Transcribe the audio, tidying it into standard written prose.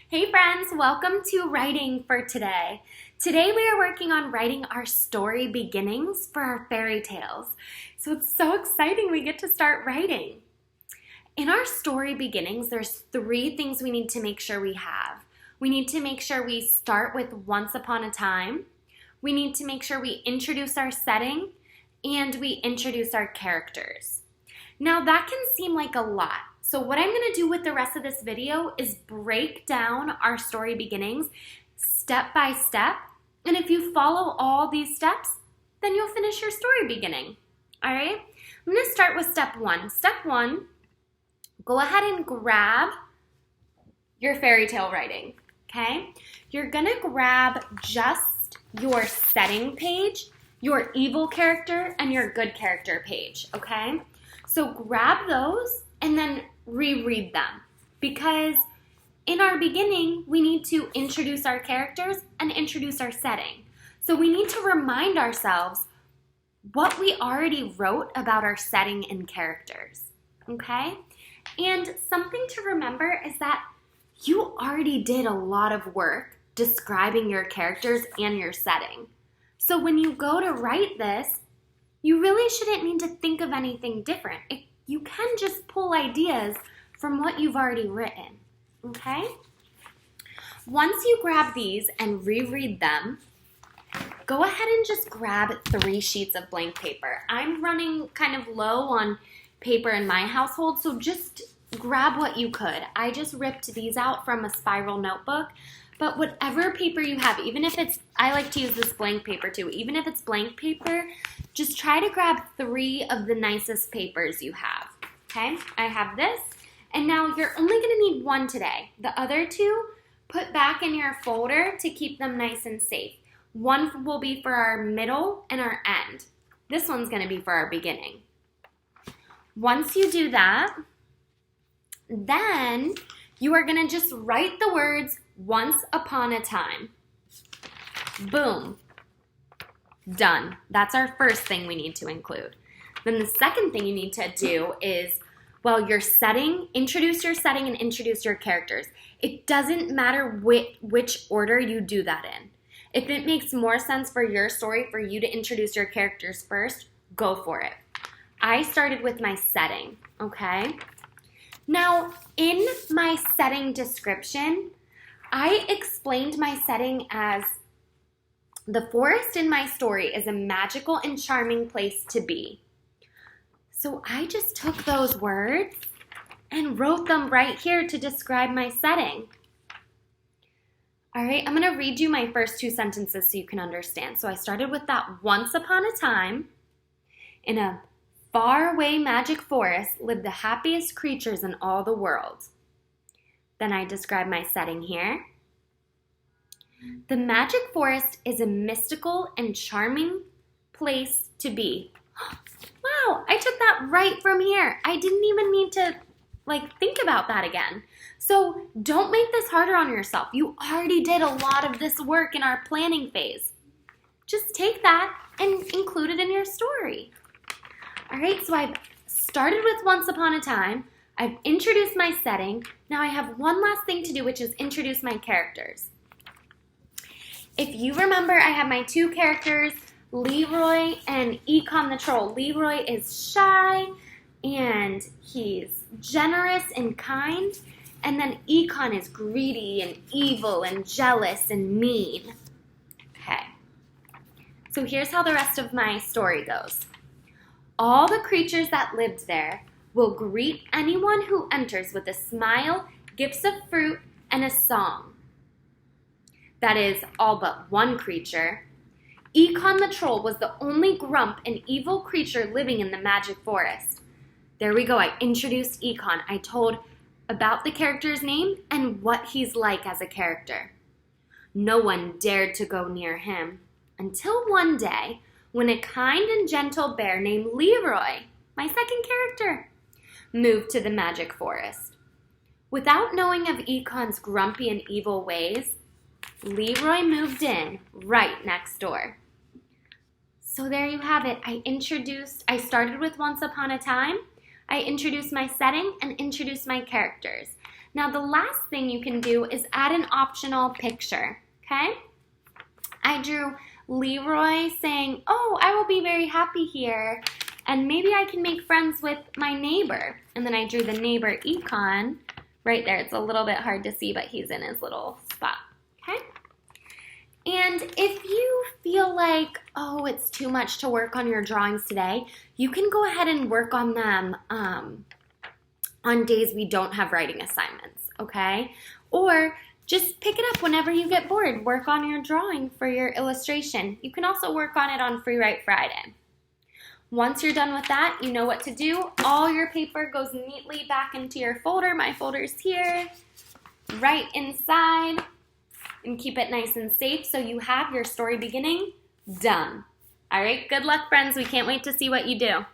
Hey friends, welcome to Writing for Today. Today we are working on writing our story beginnings for our fairy tales. So it's so exciting we get to start writing. In our story beginnings, there's 3 things we need to make sure we have. We need to make sure we start with once upon a time. We need to make sure we introduce our setting and we introduce our characters. Now that can seem like a lot. So what I'm going to do with the rest of this video is break down our story beginnings step by step. And if you follow all these steps, then you'll finish your story beginning. All right? I'm going to start with step 1. Step 1, go ahead and grab your fairy tale writing, okay? You're going to grab just your setting page, your evil character, and your good character page, okay? So grab those and then reread them, because in our beginning, we need to introduce our characters and introduce our setting. So we need to remind ourselves what we already wrote about our setting and characters, okay? And something to remember is that you already did a lot of work describing your characters and your setting. So when you go to write this, you really shouldn't need to think of anything different. You can just pull ideas from what you've already written, okay? Once you grab these and reread them, go ahead and just grab 3 sheets of blank paper. I'm running kind of low on paper in my household, so just grab what you could. I just ripped these out from a spiral notebook, but whatever paper you have, even if it's, I like to use this blank paper too, even if it's blank paper, just try to grab 3 of the nicest papers you have, okay? I have this, and now you're only gonna need 1 today. The other 2, put back in your folder to keep them nice and safe. 1 will be for our middle and our end. This one's gonna be for our beginning. Once you do that, then you are gonna just write the words once upon a time. Boom. Done. That's our first thing we need to include. Then the second thing you need to do is, well, your setting, introduce your setting and introduce your characters. It doesn't matter which order you do that in. If it makes more sense for your story for you to introduce your characters first, go for it. I started with my setting, okay? Now, in my setting description, I explained my setting as the forest in my story is a magical and charming place to be. So I just took those words and wrote them right here to describe my setting. All right, I'm going to read you my first 2 sentences so you can understand. So I started with that once upon a time, in a faraway magic forest lived the happiest creatures in all the world. Then I describe my setting here. The magic forest is a mystical and charming place to be. Wow, I took that right from here. I didn't even need to think about that again. So don't make this harder on yourself. You already did a lot of this work in our planning phase. Just take that and include it in your story. All right, so I've started with once upon a time. I've introduced my setting. Now I have one last thing to do, which is introduce my characters. If you remember, I have my 2 characters, Leroy and Econ the Troll. Leroy is shy and he's generous and kind. And then Econ is greedy and evil and jealous and mean. Okay, so here's how the rest of my story goes. All the creatures that lived there will greet anyone who enters with a smile, gifts of fruit, and a song. That is, all but 1 creature. Econ the Troll was the only grump and evil creature living in the magic forest. There we go, I introduced Econ. I told about the character's name and what he's like as a character. No one dared to go near him until one day when a kind and gentle bear named Leroy, my second character, moved to the magic forest. Without knowing of Econ's grumpy and evil ways, Leroy moved in right next door. So there you have it. I started with Once Upon a Time. I introduced my setting and introduced my characters. Now the last thing you can do is add an optional picture, okay? I drew Leroy saying, oh, I will be very happy here, and maybe I can make friends with my neighbor. And then I drew the neighbor econ right there. It's a little bit hard to see, but he's in his little spot, okay? And if you feel like, oh, it's too much to work on your drawings today, you can go ahead and work on them on days we don't have writing assignments, okay? Or just pick it up whenever you get bored. Work on your drawing for your illustration. You can also work on it on Free Write Friday. Once you're done with that, you know what to do. All your paper goes neatly back into your folder. My folder's here, right inside, and keep it nice and safe so you have your story beginning done. All right, good luck, friends. We can't wait to see what you do.